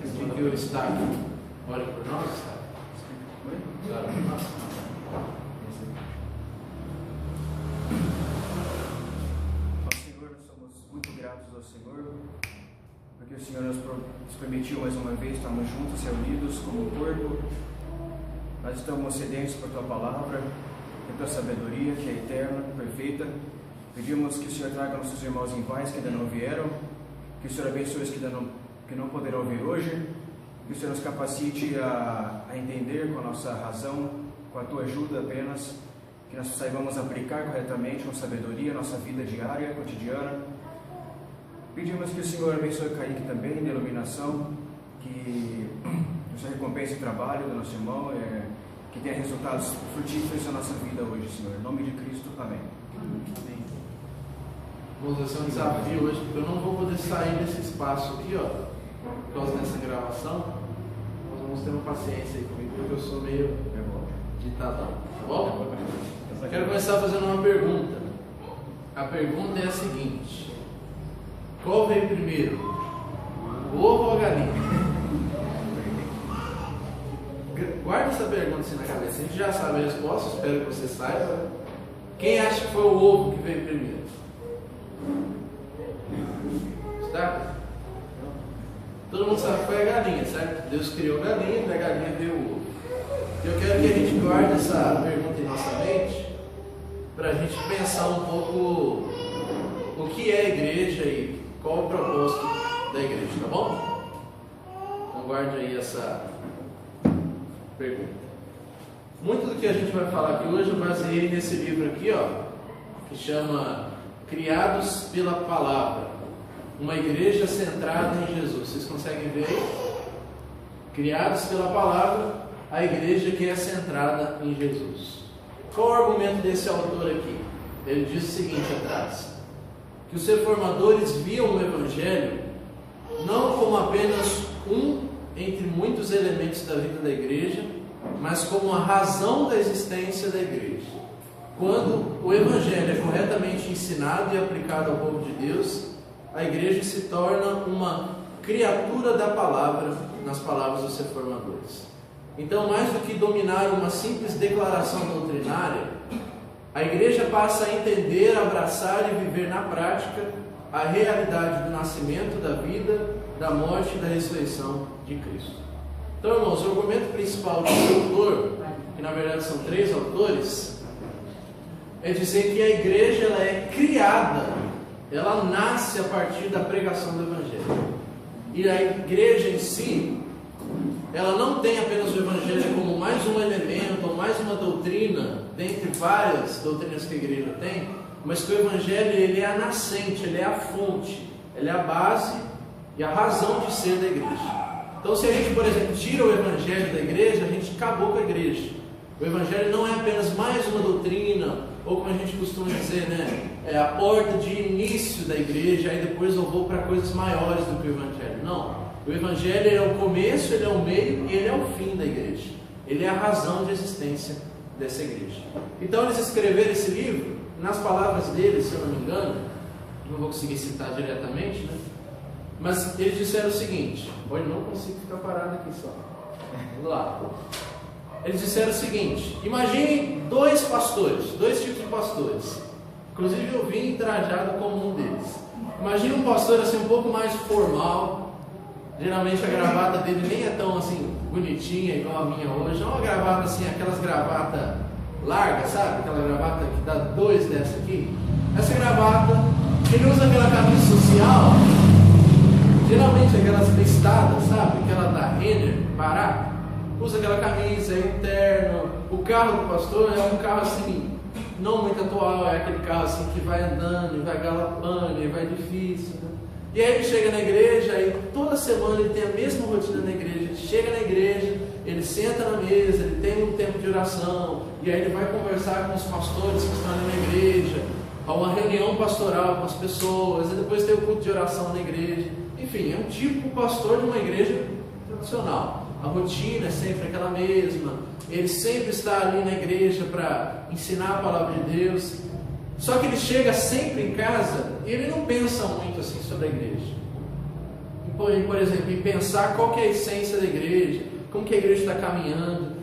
Pedir que o Estado ore por nós, Estado. Ore por nós. Ó Senhor, nós somos muito gratos ao Senhor, porque o Senhor nos permitiu mais uma vez estarmos juntos, reunidos como um corpo. Nós estamos sedentos por Tua palavra, por Tua sabedoria, que é eterna, perfeita. Pedimos que o Senhor traga nossos irmãos em paz que ainda não vieram, que o Senhor abençoe os que não poderão vir hoje, que o Senhor nos capacite a entender com a nossa razão, com a Tua ajuda apenas, que nós saibamos aplicar corretamente com sabedoria a nossa vida diária, cotidiana. Pedimos que o Senhor abençoe o Kaique também, na iluminação, que o Senhor recompense o trabalho do nosso irmão, que tenha resultados frutíferos na nossa vida hoje, Senhor. Em nome de Cristo, amém. Amém. Vamos ver se é um desafio hoje, porque eu não vou poder sair desse espaço aqui, ó, por causa dessa gravação. Nós vamos ter uma paciência aí comigo, porque eu sou meio ditadão, tá bom? Eu quero começar fazendo uma pergunta. A pergunta é a seguinte: qual veio primeiro, o ovo ou a galinha? Guarda essa pergunta assim na cabeça. A gente já sabe a resposta, espero que você saiba. Quem acha que foi o ovo que veio primeiro? Está? Todo mundo sabe que foi a galinha, certo? Deus criou a galinha e da galinha veio o ovo. Eu quero que a gente guarde essa pergunta em nossa mente para a gente pensar um pouco o que é a igreja e qual o propósito da igreja, tá bom? Então guarde aí essa pergunta. Muito do que a gente vai falar aqui hoje eu baseei nesse livro aqui, ó, que chama Criados pela Palavra, uma igreja centrada em Jesus. Vocês conseguem ver aí? Criados pela Palavra, a igreja que é centrada em Jesus. Qual o argumento desse autor aqui? Ele diz o seguinte atrás: que os reformadores viam o Evangelho não como apenas um entre muitos elementos da vida da igreja, mas como a razão da existência da igreja. Quando o Evangelho é corretamente ensinado e aplicado ao povo de Deus, a igreja se torna uma criatura da palavra, nas palavras dos reformadores. Então, mais do que dominar uma simples declaração doutrinária, a igreja passa a entender, abraçar e viver na prática a realidade do nascimento, da vida, da morte e da ressurreição de Cristo. Então, irmãos, o argumento principal desse autor, que na verdade são 3 autores, é dizer que a igreja ela é criada, ela nasce a partir da pregação do Evangelho. E a igreja em si, ela não tem apenas o Evangelho como mais um elemento, ou mais uma doutrina, dentre várias doutrinas que a igreja tem, mas que o Evangelho ele é a nascente, ele é a fonte, ele é a base e a razão de ser da igreja. Então, se a gente, por exemplo, tira o Evangelho da igreja, a gente acabou com a igreja. O Evangelho não é apenas mais uma doutrina, ou como a gente costuma dizer, né, é a porta de início da igreja, aí depois eu vou para coisas maiores do que o Evangelho. Não. O Evangelho é o começo, ele é o meio e ele é o fim da igreja. Ele é a razão de existência dessa igreja. Então, eles escreveram esse livro, nas palavras deles, se eu não me engano, não vou conseguir citar diretamente, né? Mas eles disseram o seguinte: olha, não consigo ficar parado aqui só. Vamos lá. Eles disseram o seguinte: imagine 2 pastores, 2 tipos de pastores. Inclusive eu vim trajado como um deles. Imagine um pastor assim um pouco mais formal. Geralmente a gravata dele nem é tão assim bonitinha igual a minha hoje. É uma gravata assim, aquelas gravatas largas, sabe? Aquela gravata que dá 2 dessa aqui. Essa gravata, ele usa aquela camisa social. Geralmente aquelas listadas, sabe? Aquela da Renner, Pará. Usa aquela camisa, é um terno. O carro do pastor é um carro assim, não muito atual. É aquele carro assim que vai andando, e vai galopando, e vai difícil, né? E aí ele chega na igreja, e toda semana ele tem a mesma rotina na igreja. Ele chega na igreja, ele senta na mesa, ele tem um tempo de oração, e aí ele vai conversar com os pastores que estão ali na igreja, há uma reunião pastoral com as pessoas, e depois tem o culto de oração na igreja. Enfim, é um tipo pastor de uma igreja tradicional. A rotina é sempre aquela mesma, ele sempre está ali na igreja para ensinar a palavra de Deus. Só que ele chega sempre em casa e ele não pensa muito assim sobre a igreja. por exemplo, em pensar qual que é a essência da igreja, como que a igreja está caminhando.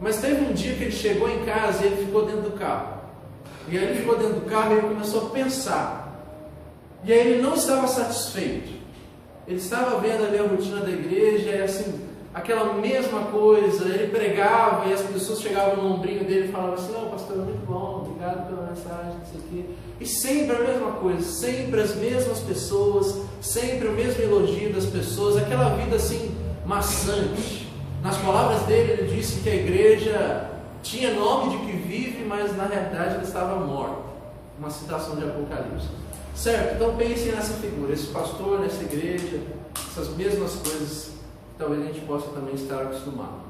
Mas teve um dia que ele chegou em casa e ele ficou dentro do carro. E aí ele ficou dentro do carro e ele começou a pensar. E aí ele não estava satisfeito. Ele estava vendo ali a rotina da igreja, e assim, aquela mesma coisa. Ele pregava e as pessoas chegavam no ombrinho dele e falavam assim: "Não, pastor, muito bom, obrigado pela mensagem, não sei o quê." E sempre a mesma coisa, sempre as mesmas pessoas, sempre o mesmo elogio das pessoas, aquela vida assim, maçante. Nas palavras dele, ele disse que a igreja tinha nome de que vive, mas na realidade ela estava morta. Uma citação de Apocalipse. Certo? Então pensem nessa figura, esse pastor, nessa igreja, essas mesmas coisas que talvez a gente possa também estar acostumado.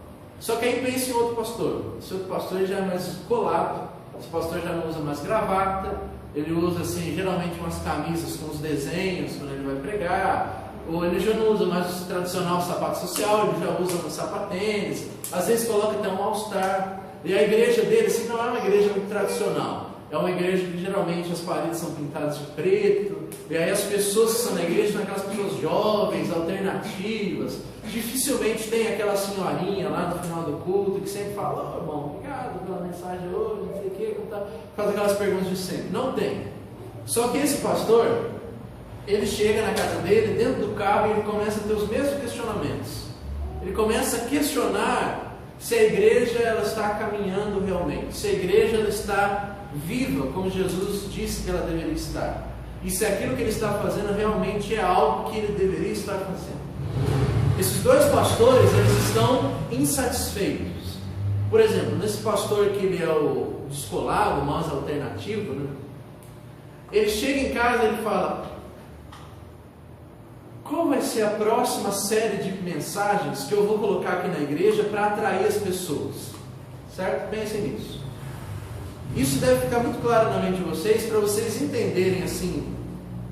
Só que aí pense em outro pastor. Esse outro pastor já é mais colado, esse pastor já não usa mais gravata, ele usa assim, geralmente umas camisas com os desenhos quando ele vai pregar, ou ele já não usa mais o tradicional sapato social, ele já usa um sapatênis, às vezes coloca até um all-star. E a igreja dele assim, não é uma igreja muito tradicional. É uma igreja que geralmente as paredes são pintadas de preto, e aí as pessoas que estão na igreja são aquelas pessoas jovens, alternativas. Dificilmente tem aquela senhorinha lá no final do culto que sempre fala: "Ô, irmão, obrigado pela mensagem hoje, não sei o que", faz aquelas perguntas de sempre. Não tem. Só que esse pastor, ele chega na casa dele, dentro do carro, e ele começa a ter os mesmos questionamentos. Ele começa a questionar se a igreja ela está caminhando realmente, se a igreja ela está viva, como Jesus disse que ela deveria estar, e se aquilo que ele está fazendo realmente é algo que ele deveria estar fazendo. Esses dois pastores, eles estão insatisfeitos. Por exemplo, nesse pastor que ele é o descolado, mais alternativo, né? Ele chega em casa e ele fala: "Qual vai ser a próxima série de mensagens que eu vou colocar aqui na igreja para atrair as pessoas?" Certo? Pensem nisso. Isso deve ficar muito claro na mente de vocês, para vocês entenderem assim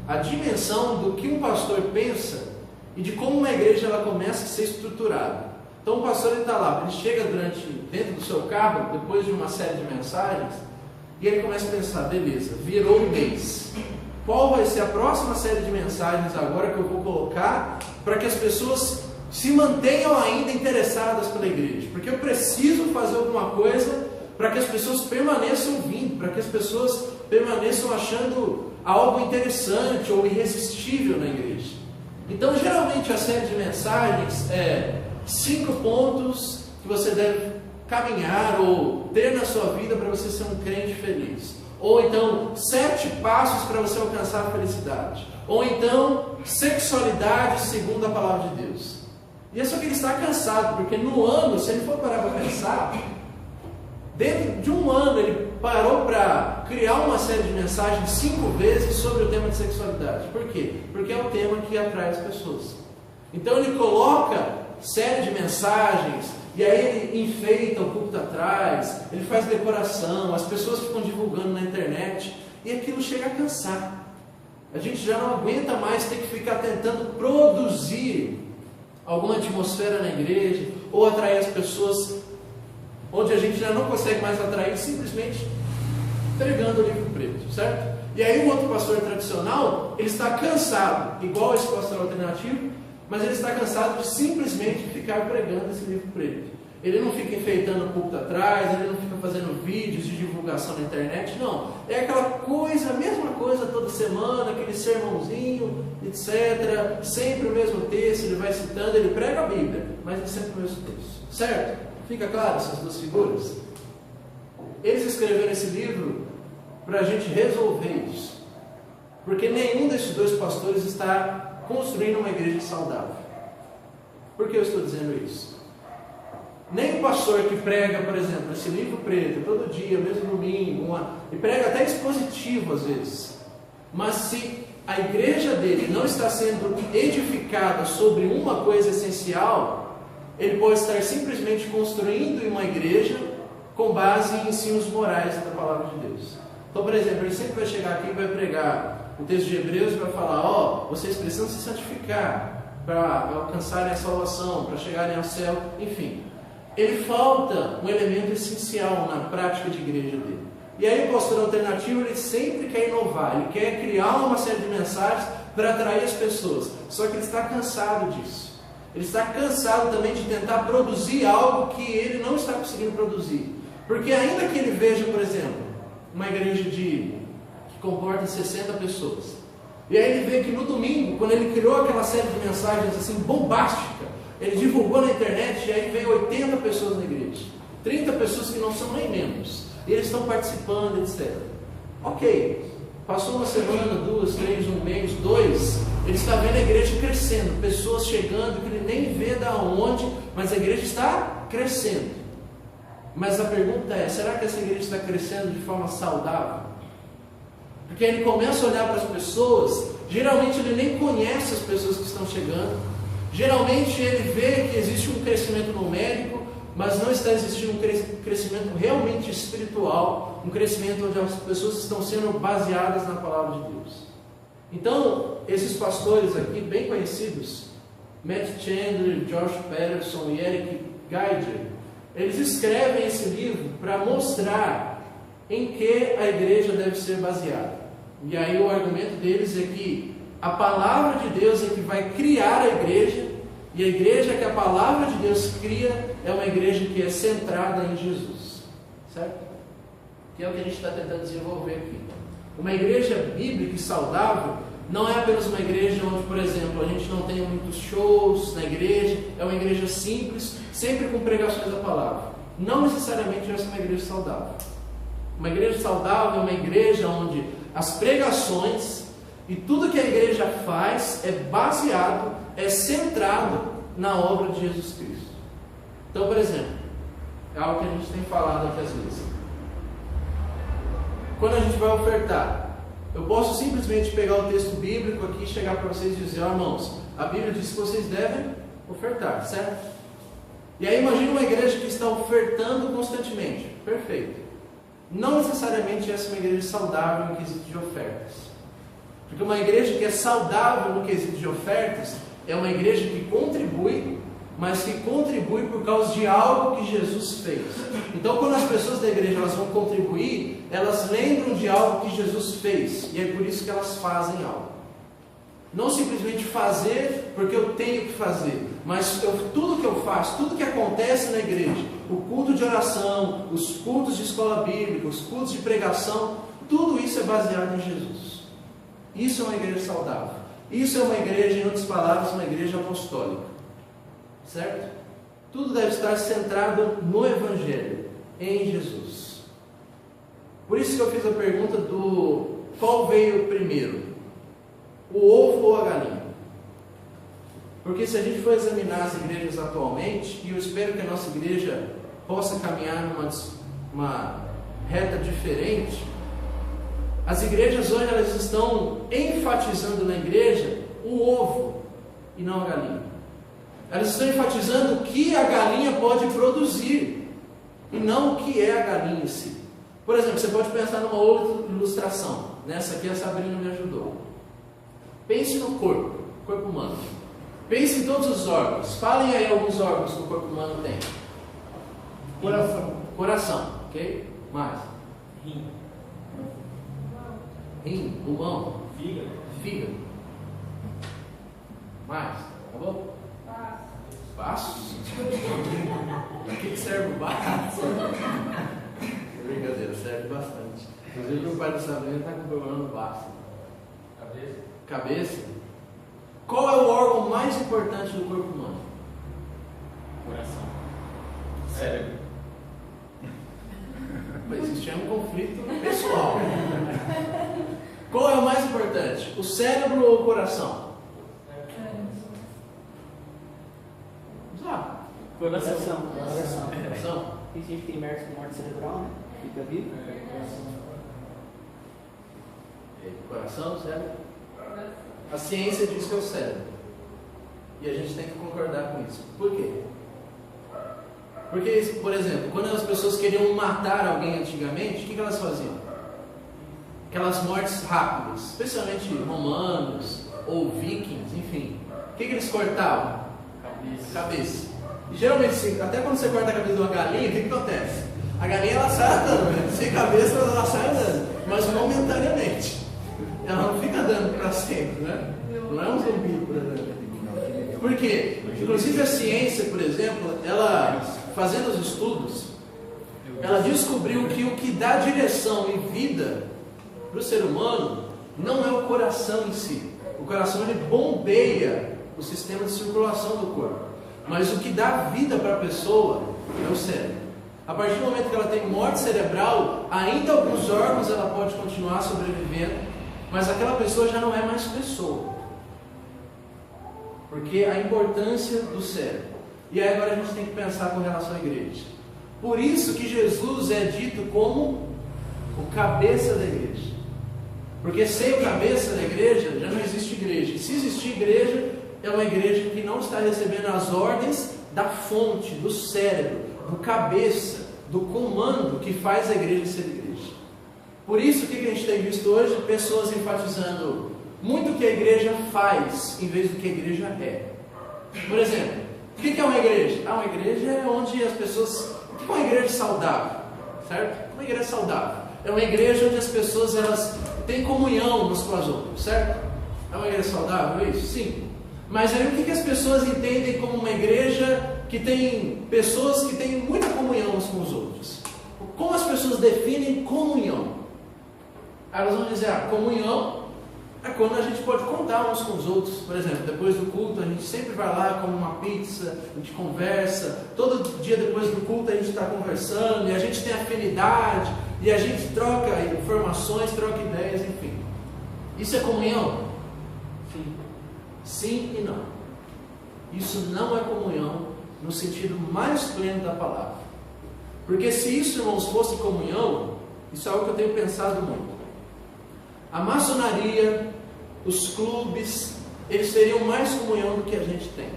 a dimensão do que um pastor pensa e de como uma igreja ela começa a ser estruturada. Então o pastor está lá, ele chega dentro do seu carro, depois de uma série de mensagens, e ele começa a pensar: beleza, virou um mês. Qual vai ser a próxima série de mensagens agora que eu vou colocar para que as pessoas se mantenham ainda interessadas pela igreja? Porque eu preciso fazer alguma coisa para que as pessoas permaneçam vindo, para que as pessoas permaneçam achando algo interessante ou irresistível na igreja. Então, geralmente, a série de mensagens é 5 pontos que você deve caminhar ou ter na sua vida para você ser um crente feliz. Ou então, 7 passos para você alcançar a felicidade. Ou então, sexualidade segundo a palavra de Deus. E é só que ele está cansado, porque no ano, se ele for parar para pensar, dentro de um ano ele parou para criar uma série de mensagens 5 vezes sobre o tema de sexualidade. Por quê? Porque é o tema que atrai as pessoas. Então ele coloca série de mensagens, e aí ele enfeita o púlpito atrás, ele faz decoração, as pessoas ficam divulgando na internet, e aquilo chega a cansar. A gente já não aguenta mais ter que ficar tentando produzir alguma atmosfera na igreja, ou atrair as pessoas, onde a gente já não consegue mais atrair simplesmente pregando o livro preto, certo? E aí o outro pastor tradicional, ele está cansado, igual esse pastor alternativo, mas ele está cansado de simplesmente ficar pregando esse livro preto. Ele não fica enfeitando o púlpito atrás, ele não fica fazendo vídeos de divulgação na internet, não. É aquela coisa, a mesma coisa toda semana, aquele sermãozinho, etc. Sempre o mesmo texto, ele vai citando, ele prega a Bíblia, mas é sempre o mesmo texto, certo? Fica claro essas duas figuras? Eles escreveram esse livro para a gente resolver isso. Porque nenhum desses dois pastores está construindo uma igreja saudável. Por que eu estou dizendo isso? Nem o pastor que prega, por exemplo, esse livro preto, todo dia, mesmo domingo, e prega até expositivo às vezes. Mas se a igreja dele não está sendo edificada sobre uma coisa essencial, ele pode estar simplesmente construindo uma igreja com base em ensinos morais da palavra de Deus. Então, por exemplo, ele sempre vai chegar aqui e vai pregar o texto de Hebreus e vai falar: vocês precisam se santificar para alcançarem a salvação, para chegarem ao céu, enfim. Ele falta um elemento essencial na prática de igreja dele. E aí o pastor alternativo, ele sempre quer inovar, ele quer criar uma série de mensagens para atrair as pessoas. Só que ele está cansado disso. Ele está cansado também de tentar produzir algo que ele não está conseguindo produzir. Porque ainda que ele veja, por exemplo, uma igreja que comporta 60 pessoas, e aí ele vê que no domingo, quando ele criou aquela série de mensagens assim bombástica, ele divulgou na internet, e aí veio 80 pessoas na igreja, 30 pessoas que não são nem membros, e eles estão participando, etc. Ok, passou uma semana, 2, 3, um mês, 2, ele está vendo a igreja crescendo, pessoas chegando, que ele nem vê da onde, mas a igreja está crescendo. Mas a pergunta é, será que essa igreja está crescendo de forma saudável? Porque ele começa a olhar para as pessoas, geralmente ele nem conhece as pessoas que estão chegando, geralmente ele vê que existe um crescimento numérico, mas não está existindo um crescimento realmente espiritual, um crescimento onde as pessoas estão sendo baseadas na palavra de Deus. Então, esses pastores aqui, bem conhecidos, Matt Chandler, Josh Patterson e Eric Geiger, eles escrevem esse livro para mostrar em que a igreja deve ser baseada. E aí o argumento deles é que a palavra de Deus é que vai criar a igreja, e a igreja que a palavra de Deus cria é uma igreja que é centrada em Jesus. Certo? Que é o que a gente está tentando desenvolver aqui. Uma igreja bíblica e saudável não é apenas uma igreja onde, por exemplo, a gente não tem muitos shows na igreja, é uma igreja simples, sempre com pregações da palavra. Não necessariamente essa é uma igreja saudável. Uma igreja saudável é uma igreja onde as pregações e tudo que a igreja faz é baseado, é centrado na obra de Jesus Cristo. Então, por exemplo, é algo que a gente tem falado aqui às vezes. Quando a gente vai ofertar, eu posso simplesmente pegar o texto bíblico aqui e chegar para vocês e dizer, irmãos, a Bíblia diz que vocês devem ofertar, certo? E aí imagina uma igreja que está ofertando constantemente. Perfeito. Não necessariamente essa é uma igreja saudável no quesito de ofertas. Porque uma igreja que é saudável no quesito de ofertas é uma igreja que contribui, mas que contribui por causa de algo que Jesus fez. Então, quando as pessoas da igreja elas vão contribuir, elas lembram de algo que Jesus fez, e é por isso que elas fazem algo. Não simplesmente fazer porque eu tenho que fazer, mas tudo que eu faço, tudo que acontece na igreja, o culto de oração, os cultos de escola bíblica, os cultos de pregação, tudo isso é baseado em Jesus. Isso é uma igreja saudável. Isso é uma igreja, em outras palavras, uma igreja apostólica. Certo? Tudo deve estar centrado no Evangelho, em Jesus. Por isso que eu fiz a pergunta do qual veio primeiro, o ovo ou a galinha? Porque se a gente for examinar as igrejas atualmente, e eu espero que a nossa igreja possa caminhar numa reta diferente, as igrejas hoje elas estão enfatizando na igreja o ovo e não a galinha. Elas estão enfatizando o que a galinha pode produzir e não o que é a galinha em si. Por exemplo, você pode pensar numa outra ilustração. Nessa aqui a Sabrina me ajudou. Pense no corpo humano. Pense em todos os órgãos. Falem aí alguns órgãos que o corpo humano tem. Coração, ok? Mais. Rim, pulmão. Fígado. Mais. Acabou? Baços? Para que serve o baço? Brincadeira, serve bastante. Inclusive o pai da Sabrina está com problema no baço. Cabeça? Qual é o órgão mais importante do corpo humano? Coração. Cérebro. Mas existe um conflito pessoal. Qual é o mais importante? O cérebro ou o coração? Coração. Tem gente que tem morte cerebral, né? Fica vivo. Coração, cérebro? A ciência diz que é o cérebro. E a gente tem que concordar com isso. Por quê? Porque, por exemplo, quando as pessoas queriam matar alguém antigamente, o que elas faziam? Aquelas mortes rápidas, especialmente romanos ou vikings, enfim. O que eles cortavam? Cabeça. E geralmente, até quando você corta a cabeça de uma galinha, o que acontece? A galinha ela sai andando, né? Sem cabeça ela sai andando, mas momentaneamente. Ela não fica andando para sempre, né? Não é um zumbi, por exemplo. Por quê? Inclusive a ciência, por exemplo, ela, fazendo os estudos, ela descobriu que o que dá direção e vida para o ser humano não é o coração em si. O coração ele bombeia o sistema de circulação do corpo. Mas o que dá vida para a pessoa é o cérebro. A partir do momento que ela tem morte cerebral, ainda alguns órgãos ela pode continuar sobrevivendo, mas aquela pessoa já não é mais pessoa. Porque a importância do cérebro. E aí agora a gente tem que pensar com relação à igreja. Por isso que Jesus é dito como o cabeça da igreja. Porque sem o cabeça da igreja, já não existe igreja. E se existir igreja, é uma igreja que não está recebendo as ordens da fonte, do cérebro, do cabeça, do comando que faz a igreja ser igreja. Por isso que a gente tem visto hoje pessoas enfatizando muito o que a igreja faz, em vez do que a igreja é. Por exemplo, o que é uma igreja? Uma igreja é onde as pessoas... O que é uma igreja saudável? Certo? Uma igreja saudável é uma igreja onde as pessoas elas têm comunhão umas com as outras, certo? É uma igreja saudável, é isso? Sim. Mas aí o que as pessoas entendem como uma igreja que tem pessoas que têm muita comunhão uns com os outros? Como as pessoas definem comunhão? Elas vão dizer, comunhão é quando a gente pode contar uns com os outros. Por exemplo, depois do culto a gente sempre vai lá, come uma pizza, a gente conversa, todo dia depois do culto a gente está conversando, e a gente tem afinidade, e a gente troca informações, troca ideias, enfim. Isso é comunhão? Sim. Sim e não. Isso não é comunhão no sentido mais pleno da palavra. Porque se isso, irmãos, fosse comunhão, isso é algo que eu tenho pensado muito. A maçonaria, os clubes, eles teriam mais comunhão do que a gente tem.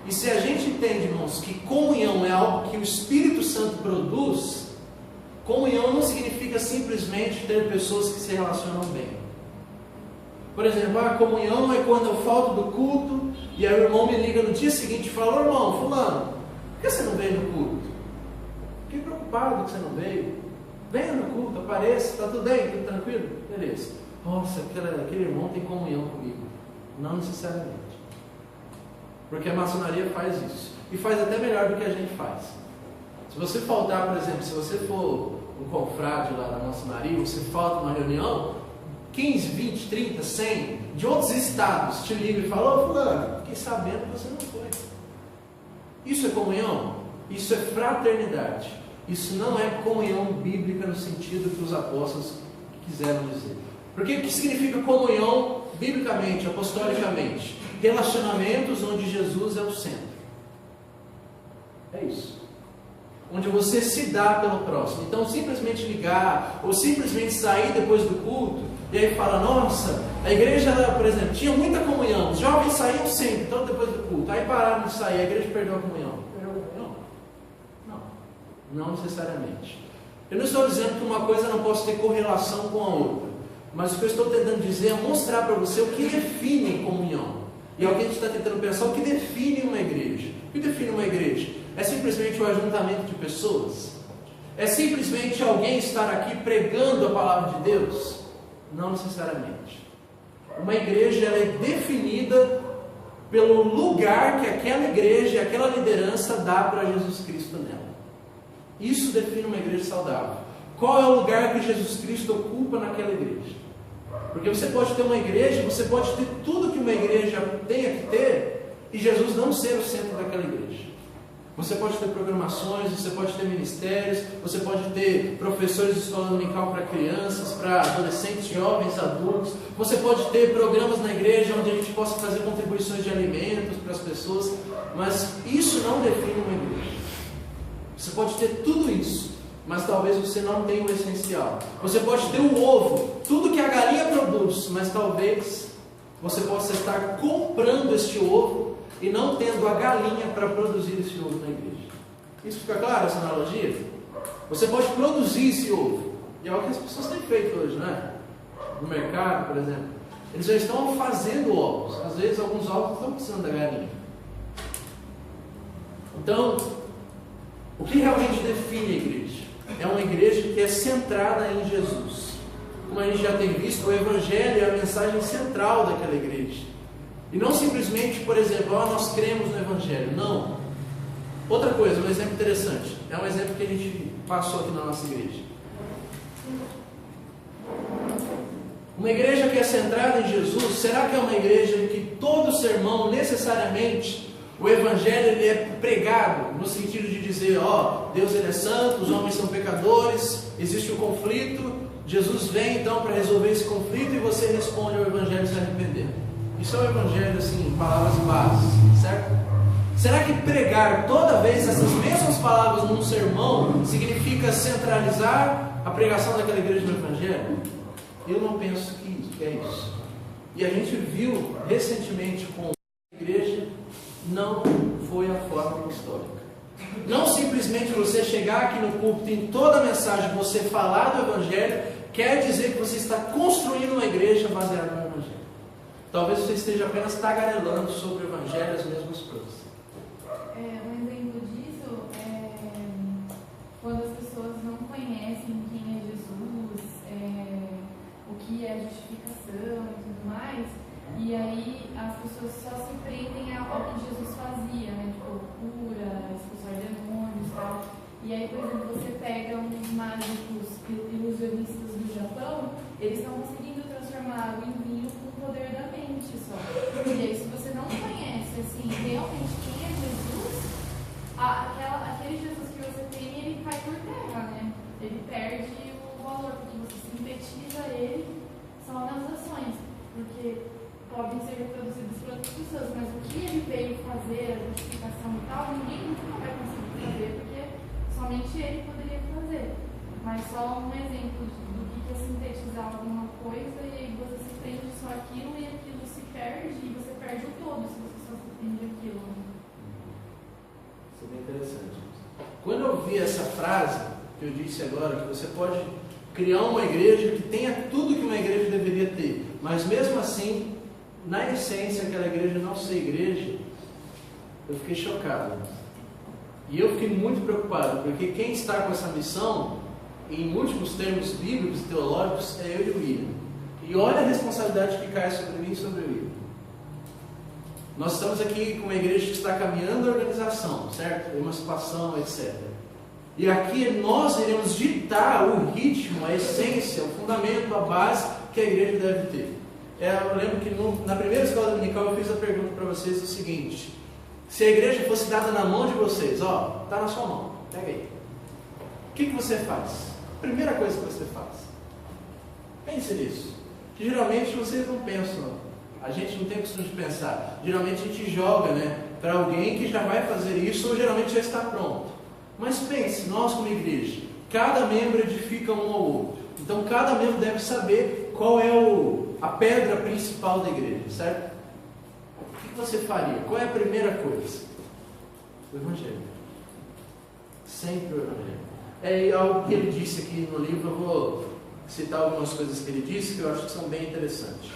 E se a gente entende, irmãos, que comunhão é algo que o Espírito Santo produz, comunhão não significa simplesmente ter pessoas que se relacionam bem. Por exemplo, a comunhão é quando eu falto do culto e aí o irmão me liga no dia seguinte e fala, irmão, fulano, por que você não veio no culto? Fiquei preocupado que você não veio. Venha no culto, apareça, está tudo bem, tudo tranquilo? Beleza. Nossa, aquele irmão tem comunhão comigo. Não necessariamente. Porque a maçonaria faz isso. E faz até melhor do que a gente faz. Se você faltar, por exemplo, se você for um confrade lá da maçonaria, você falta uma reunião, 15, 20, 30, 100 de outros estados te ligam e falam, fulano, fiquei sabendo que você não foi. Isso é comunhão? Isso é fraternidade. Isso não é comunhão bíblica no sentido que os apóstolos quiseram dizer. Porque o que significa comunhão biblicamente, apostolicamente? Relacionamentos onde Jesus é o centro. É isso. Onde você se dá pelo próximo. Então simplesmente ligar, ou simplesmente sair depois do culto, e aí fala, nossa, a igreja, por exemplo, tinha muita comunhão, os jovens saíam sempre, então depois do culto, aí pararam de sair, a igreja perdeu a comunhão. Não necessariamente. Eu não estou dizendo que uma coisa não possa ter correlação com a outra, mas o que eu estou tentando dizer é mostrar para você o que define comunhão. E é o que a gente está tentando pensar, o que define uma igreja. O que define uma igreja? É simplesmente o ajuntamento de pessoas? É simplesmente alguém estar aqui pregando a palavra de Deus? Não necessariamente. Uma igreja ela é definida pelo lugar que aquela igreja, aquela liderança dá para Jesus Cristo nela. Isso define uma igreja saudável. Qual é o lugar que Jesus Cristo ocupa naquela igreja? Porque você pode ter uma igreja, você pode ter tudo que uma igreja tenha que ter, e Jesus não ser o centro daquela igreja. Você pode ter programações, você pode ter ministérios, você pode ter professores de escola dominical para crianças, para adolescentes, jovens, adultos. Você pode ter programas na igreja onde a gente possa fazer contribuições de alimentos para as pessoas, mas isso não define uma igreja. Você pode ter tudo isso, mas talvez você não tenha o essencial. Você pode ter o ovo, tudo que a galinha produz, mas talvez você possa estar comprando este ovo e não tendo a galinha para produzir esse ovo na igreja. Isso fica claro, essa analogia? Você pode produzir esse ovo, e é o que as pessoas têm feito hoje, não é? No mercado, por exemplo. Eles já estão fazendo ovos. Às vezes alguns ovos estão precisando da galinha. Então, o que realmente define a igreja? É uma igreja que é centrada em Jesus. Como a gente já tem visto, o Evangelho é a mensagem central daquela igreja. E não simplesmente, por exemplo, nós cremos no Evangelho. Não. Outra coisa, um exemplo interessante. É um exemplo que a gente passou aqui na nossa igreja. Uma igreja que é centrada em Jesus, será que é uma igreja em que todo sermão, necessariamente, o Evangelho ele é pregado no sentido de dizer, Deus ele é santo, os homens são pecadores, existe um conflito, Jesus vem então para resolver esse conflito e você responde ao Evangelho se arrepender. Isso é o Evangelho assim, em palavras básicas, certo? Será que pregar toda vez essas mesmas palavras num sermão significa centralizar a pregação daquela igreja no Evangelho? Eu não penso que é isso. E a gente viu recentemente com a igreja, não foi a forma apostólica. Não simplesmente você chegar aqui no púlpito em toda a mensagem você falar do Evangelho, quer dizer que você está construindo uma igreja baseada no Evangelho. Talvez você esteja apenas tagarelando sobre o Evangelho as mesmas coisas. Um exemplo disso é quando as pessoas não conhecem quem é Jesus, o que é justificação e tudo mais, e aí as pessoas só se prendem ao que Jesus fazia, né? Tipo, cura, expulsar demônios e tal. E aí, por exemplo, você pega uns mágicos ilusionistas do Japão, eles estão conseguindo transformar água em vinho com o poder da mente só. E aí, se você não conhece, assim, realmente quem é Jesus, aquele Jesus que você tem, ele cai por terra, né? Ele perde o valor, porque você sintetiza ele só nas ações. Porque podem ser reproduzidos por outras pessoas, mas o que ele veio fazer, a justificação e tal, ninguém nunca vai conseguir fazer, porque somente ele poderia fazer. Mas só um exemplo do que é sintetizar alguma coisa, e aí você se prende só aquilo, e aquilo se perde, e você perde o todo se você só se prende aquilo. Isso é bem interessante. Quando eu vi essa frase que eu disse agora, que você pode criar uma igreja que tenha tudo que uma igreja deveria ter, mas mesmo assim, na essência, aquela igreja não ser igreja, eu fiquei chocado. E eu fiquei muito preocupado, porque quem está com essa missão, em múltiplos termos bíblicos e teológicos, é eu e o William. E olha a responsabilidade que cai sobre mim e sobre o William. Nós estamos aqui com uma igreja que está caminhando a organização, certo? Emancipação, etc. E aqui nós iremos ditar o ritmo, a essência, o fundamento, a base que a igreja deve ter. Eu lembro que na primeira escola dominical eu fiz a pergunta para vocês o seguinte: se a igreja fosse dada na mão de vocês, está na sua mão, pega aí. O que você faz? Primeira coisa que você faz. Pense nisso. Que geralmente vocês não pensam, a gente não tem costume de pensar. Geralmente a gente joga, para alguém que já vai fazer isso ou geralmente já está pronto. Mas pense, nós como igreja, cada membro edifica um ao outro. Então cada membro deve saber qual é a pedra principal da igreja, certo? O que você faria? Qual é a primeira coisa? O Evangelho. Sempre o Evangelho. É algo que ele disse aqui no livro, eu vou citar algumas coisas que ele disse que eu acho que são bem interessantes.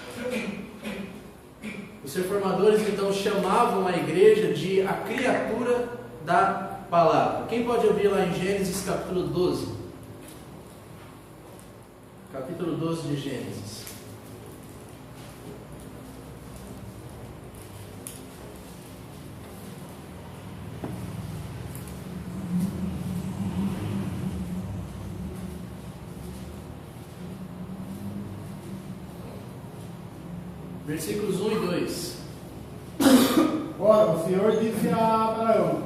Os reformadores então chamavam a igreja de a criatura da palavra. Quem pode ouvir lá em Gênesis capítulo 12? Capítulo 12 de Gênesis. Versículos 1 e 2. Ora, o Senhor disse a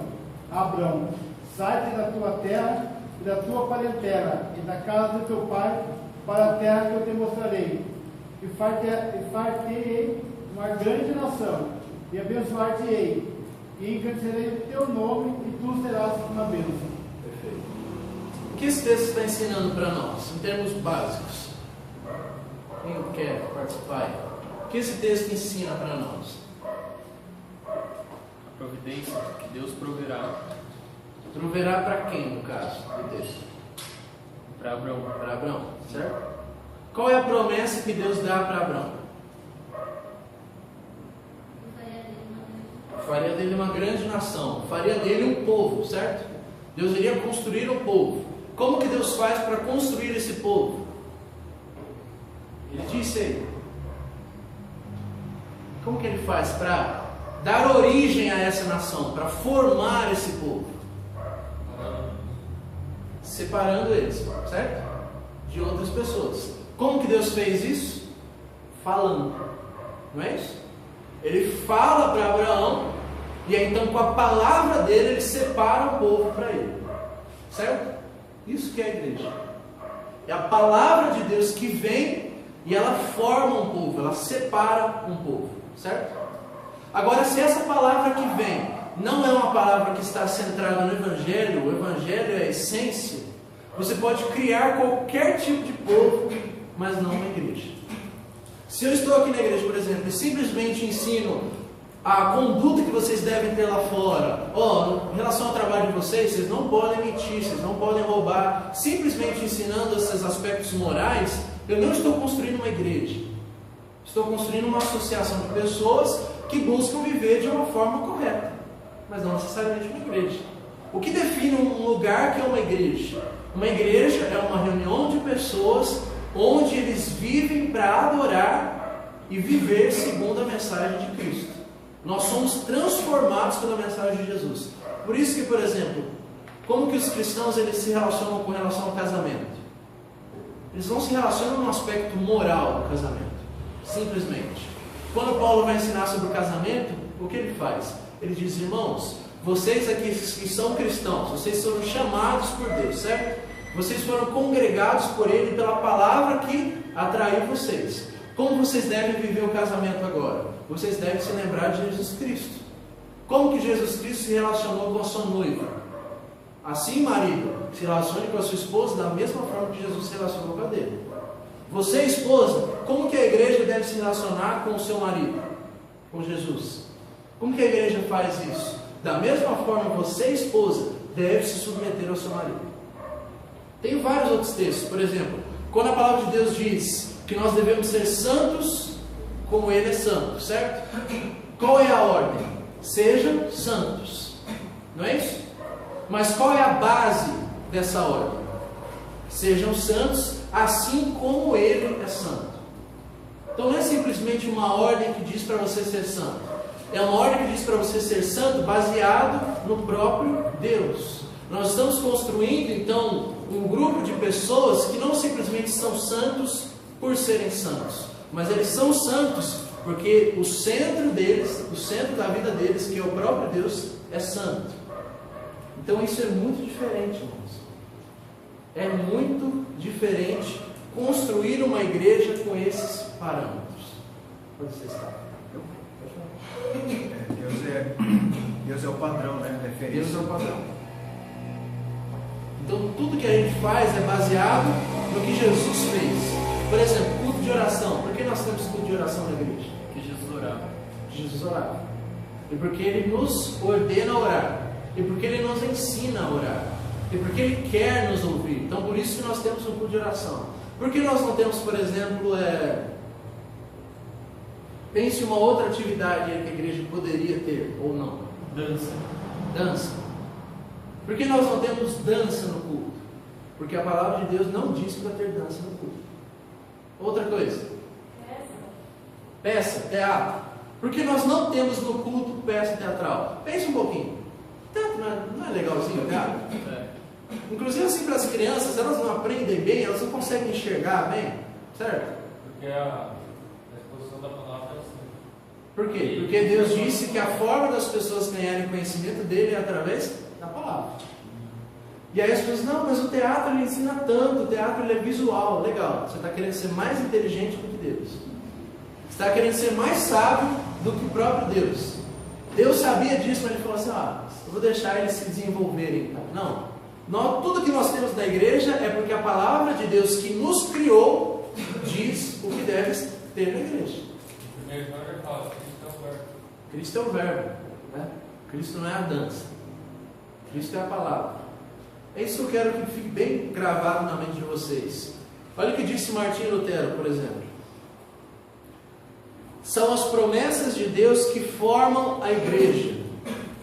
Abrão, sai-te da tua terra e da tua parentela e da casa de teu pai para a terra que eu te mostrarei, e far-te-ei uma grande nação, e abençoar-te-ei, e engrandecerei o teu nome, e tu serás uma bênção. Perfeito. O que esse texto está ensinando para nós, em termos básicos? Quem quer participar? O que esse texto ensina para nós? A providência que Deus proverá. Proverá para quem, no caso do texto? Para Abraão. Para Abraão, certo? Qual é a promessa que Deus dá para Abraão? Faria dele uma grande nação, faria dele um povo, certo? Deus iria construir um povo. Como que Deus faz para construir esse povo? Ele disse aí: como que ele faz para dar origem a essa nação, para formar esse povo? Separando eles, certo? De outras pessoas. Como que Deus fez isso? Falando. Não é isso? Ele fala para Abraão, e aí então com a palavra dele ele separa o povo para ele. Certo? Isso que é a igreja. É a palavra de Deus que vem e ela forma um povo, ela separa um povo. Certo? Agora, se essa palavra que vem não é uma palavra que está centrada no Evangelho, o Evangelho é a essência, você pode criar qualquer tipo de povo, mas não uma igreja. Se eu estou aqui na igreja, por exemplo, e simplesmente ensino a conduta que vocês devem ter lá fora, em relação ao trabalho de vocês, vocês não podem mentir, vocês não podem roubar, simplesmente ensinando esses aspectos morais, eu não estou construindo uma igreja. Estou construindo uma associação de pessoas que buscam viver de uma forma correta, mas não necessariamente uma igreja. O que define um lugar que é uma igreja? Uma igreja é uma reunião de pessoas onde eles vivem para adorar e viver segundo a mensagem de Cristo. Nós somos transformados pela mensagem de Jesus. Por isso que, por exemplo, como que os cristãos eles se relacionam com relação ao casamento? Eles não se relacionam no aspecto moral do casamento, simplesmente. Quando Paulo vai ensinar sobre o casamento, o que ele faz? Ele diz: irmãos, vocês aqui que são cristãos, vocês foram chamados por Deus, certo? Vocês foram congregados por Ele pela palavra que atraiu vocês. Como vocês devem viver o casamento agora? Vocês devem se lembrar de Jesus Cristo. Como que Jesus Cristo se relacionou com a sua noiva? Assim, marido, se relacione com a sua esposa da mesma forma que Jesus se relacionou com a dele. Você, esposa, como que a igreja deve se relacionar com o seu marido? Com Jesus. Como que a igreja faz isso? Da mesma forma, você, esposa, deve se submeter ao seu marido. Tem vários outros textos. Por exemplo, quando a palavra de Deus diz que nós devemos ser santos como Ele é santo, certo? Qual é a ordem? Sejam santos. Não é isso? Mas qual é a base dessa ordem? Sejam santos assim como Ele é santo. Então não é simplesmente uma ordem que diz para você ser santo. É uma ordem que diz para você ser santo baseado no próprio Deus. Nós estamos construindo então um grupo de pessoas que não simplesmente são santos por serem santos, mas eles são santos porque o centro deles, o centro da vida deles, que é o próprio Deus, é santo. Então isso é muito diferente, irmãos. É muito diferente construir uma igreja com esses parâmetros. Onde você está? Deus é o padrão, né? Referência. Deus é o padrão. Então tudo que a gente faz é baseado no que Jesus fez. Por exemplo, culto de oração. Por que nós temos culto de oração na igreja? Que Jesus orava. Jesus orava. E porque Ele nos ordena a orar. E porque Ele nos ensina a orar. E porque Ele quer nos ouvir. Então por isso que nós temos um culto de oração. Por que nós não temos, por exemplo, pense uma outra atividade que a igreja poderia ter, ou não? Dança. Por que nós não temos dança no culto? Porque a palavra de Deus não diz para ter dança no culto. Outra coisa. Peça, teatro. Por que nós não temos no culto peça teatral? Pense um pouquinho. Teatro não é legalzinho, cara? Inclusive assim para as crianças, elas não aprendem bem, elas não conseguem enxergar bem. Certo? Porque a exposição da palavra é assim. Por quê? Porque Deus disse que a forma das pessoas ganharem conhecimento dele é através da palavra. E aí as pessoas, não, mas o teatro ele ensina tanto, o teatro ele é visual. Legal, você está querendo ser mais inteligente do que Deus. Você está querendo ser mais sábio do que o próprio Deus. Deus sabia disso, mas ele falou assim, eu vou deixar eles se desenvolverem. Não, tudo que nós temos na igreja é porque a palavra de Deus que nos criou diz o que deve ter na igreja. O primeiro já fala, Cristo é o verbo. Cristo é o verbo, né? Cristo não é a dança. Cristo é a palavra. É isso que eu quero que fique bem gravado na mente de vocês. Olha o que disse Martinho Lutero, por exemplo. São as promessas de Deus que formam a igreja,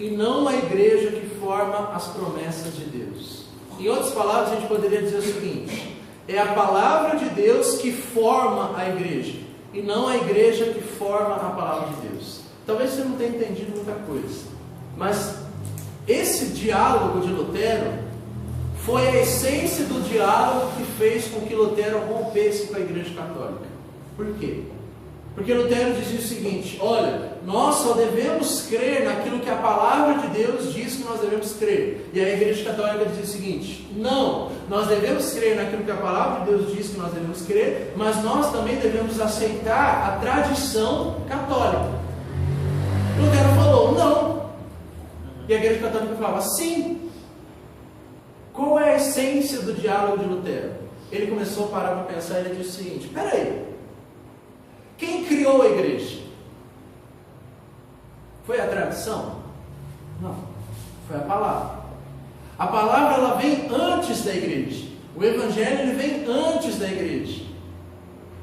e não a igreja que forma as promessas de Deus. Em outras palavras, a gente poderia dizer o seguinte: é a palavra de Deus que forma a igreja, e não a igreja que forma a palavra de Deus. Talvez você não tenha entendido muita coisa, mas esse diálogo de Lutero foi a essência do diálogo que fez com que Lutero rompesse com a igreja católica. Por quê? Porque Lutero dizia o seguinte: olha, nós só devemos crer naquilo que a palavra de Deus diz que nós devemos crer. E a igreja católica dizia o seguinte: não, nós devemos crer naquilo que a palavra de Deus diz que nós devemos crer, mas nós também devemos aceitar a tradição católica. Lutero falou não, e a igreja católica falava sim. Qual é a essência do diálogo de Lutero? Ele começou a parar para pensar e ele disse o seguinte: espera aí, quem criou a igreja? Foi a tradição? Não, foi a palavra. A palavra ela vem antes da igreja. O evangelho ele vem antes da igreja.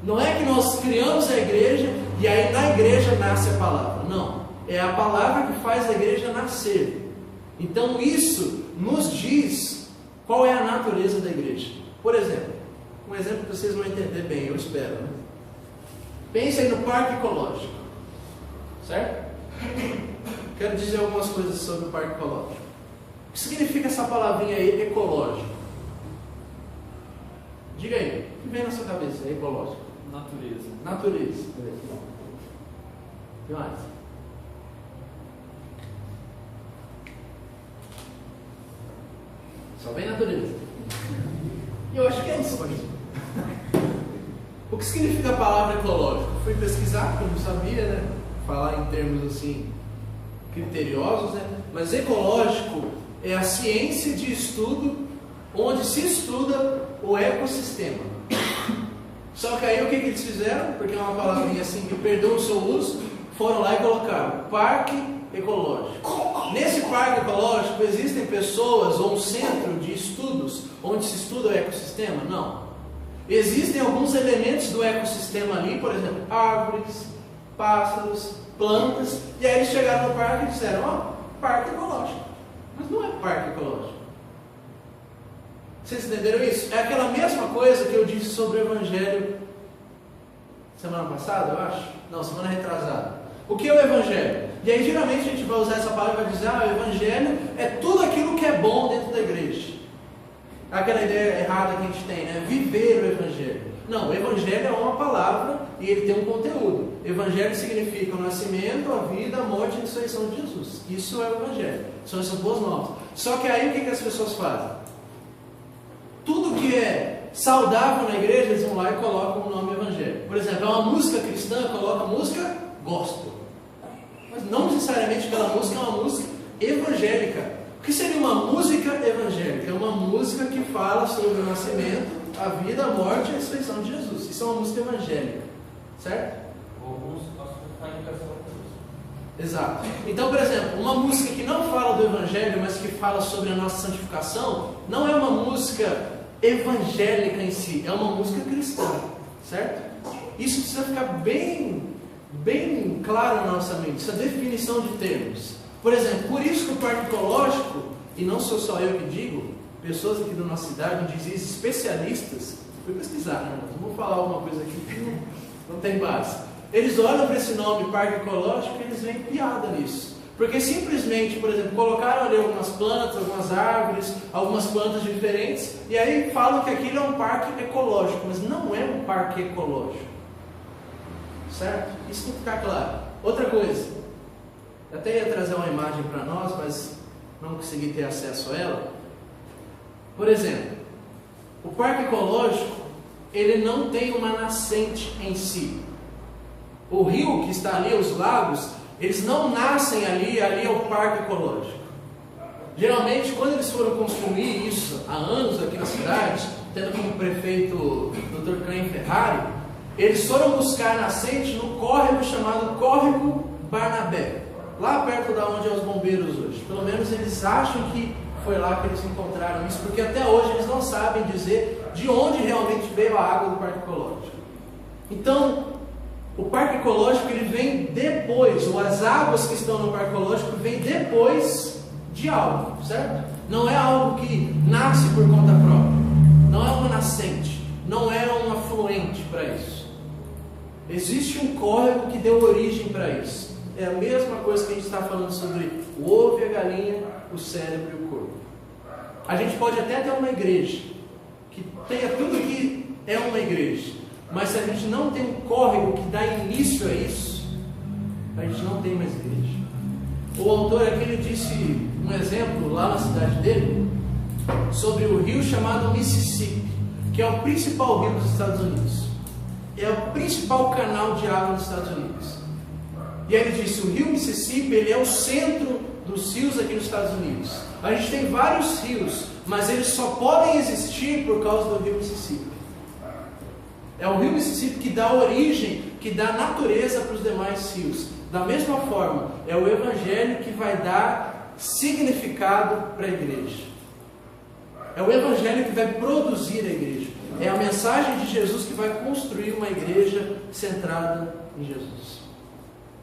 Não é que nós criamos a igreja e aí na igreja nasce a palavra. Não, é a palavra que faz a igreja nascer. Então isso nos diz qual é a natureza da igreja. Por exemplo, um exemplo que vocês vão entender bem, eu espero, né? Pense aí no parque ecológico, certo? Quero dizer algumas coisas sobre o parque ecológico. O que significa essa palavrinha aí, ecológico? Diga aí, o que vem na sua cabeça? Ecológico. Natureza. Natureza. O que mais? Só vem natureza. E eu acho que é isso. O que significa a palavra ecológico? Fui pesquisar, porque eu não sabia, né? Falar em termos assim, criteriosos, né? Mas ecológico é a ciência de estudo onde se estuda o ecossistema. Só que aí o que eles fizeram? Porque é uma palavrinha assim que perdeu o seu uso, foram lá e colocaram parque ecológico. Nesse parque ecológico existem pessoas ou um centro de estudos onde se estuda o ecossistema? Não. Existem alguns elementos do ecossistema ali, por exemplo, árvores, pássaros, plantas, e aí eles chegaram no parque e disseram: ó, parque ecológico. Mas não é parque ecológico. Vocês entenderam isso? É aquela mesma coisa que eu disse sobre o evangelho semana passada, eu acho? Não, semana retrasada. O que é o evangelho? E aí geralmente a gente vai usar essa palavra e vai dizer: o evangelho é tudo aquilo que é bom dentro da igreja. Aquela ideia errada que a gente tem, né? Viver o evangelho. Não, o evangelho é uma palavra e ele tem um conteúdo. Evangelho significa o nascimento, a vida, a morte e a ressurreição de Jesus. Isso é o evangelho. São essas boas novas. Só que aí o que as pessoas fazem? Tudo que é saudável na igreja, eles vão lá e colocam o nome evangelho. Por exemplo, é uma música cristã, coloca música gospel. Mas não necessariamente aquela música é uma música evangélica. O que seria uma música evangélica? É uma música que fala sobre o nascimento, a vida, a morte e a ressurreição de Jesus. Isso é uma música evangélica, certo? Alguns passam por indicação por isso. Exato. Então, por exemplo, uma música que não fala do evangelho, mas que fala sobre a nossa santificação, não é uma música evangélica em si, é uma música cristã, certo? Isso precisa ficar bem claro na nossa mente, essa definição de termos. Por exemplo, por isso que o parque ecológico, e não sou só eu que digo, pessoas aqui da nossa cidade, dizem especialistas, fui pesquisar, né? Não vou falar alguma coisa aqui que não tem base. Eles olham para esse nome parque ecológico e eles veem piada nisso. Porque simplesmente, por exemplo, colocaram ali algumas plantas, algumas árvores, algumas plantas diferentes, e aí falam que aquilo é um parque ecológico, mas não é um parque ecológico. Certo? Isso tem que ficar claro. Outra coisa, eu até ia trazer uma imagem para nós, mas não consegui ter acesso a ela. Por exemplo, o parque ecológico, ele não tem uma nascente em si. O rio que está ali, os lagos, eles não nascem ali é o parque ecológico. Geralmente, quando eles foram construir isso há anos aqui na cidade, tendo como prefeito o Dr. Clem Ferrari, eles foram buscar nascente no córrego chamado Córrego Barnabé, lá perto da onde é os bombeiros hoje. Pelo menos eles acham que foi lá que eles encontraram isso, porque até hoje eles não sabem dizer de onde realmente veio a água do parque ecológico. Então, o parque ecológico ele vem depois, ou as águas que estão no parque ecológico vêm depois de algo, certo? Não é algo que nasce por conta própria, não é uma nascente, não é um afluente para isso. Existe um córrego que deu origem para isso. É a mesma coisa que a gente está falando sobre o ovo e a galinha, o cérebro e o corpo. A gente pode até ter uma igreja que tenha tudo que é uma igreja, mas se a gente não tem um córrego que dá início a isso, a gente não tem mais igreja. O autor aqui ele disse um exemplo lá na cidade dele sobre o rio chamado Mississippi, que é o principal rio dos Estados Unidos. É o principal canal de água dos Estados Unidos. E aí ele disse, o rio Mississippi ele é o centro dos rios aqui nos Estados Unidos. A gente tem vários rios, mas eles só podem existir por causa do rio Mississippi. É o rio Mississippi que dá origem, que dá natureza para os demais rios. Da mesma forma, é o Evangelho que vai dar significado para a igreja. É o Evangelho que vai produzir a igreja. É a mensagem de Jesus que vai construir uma igreja centrada em Jesus.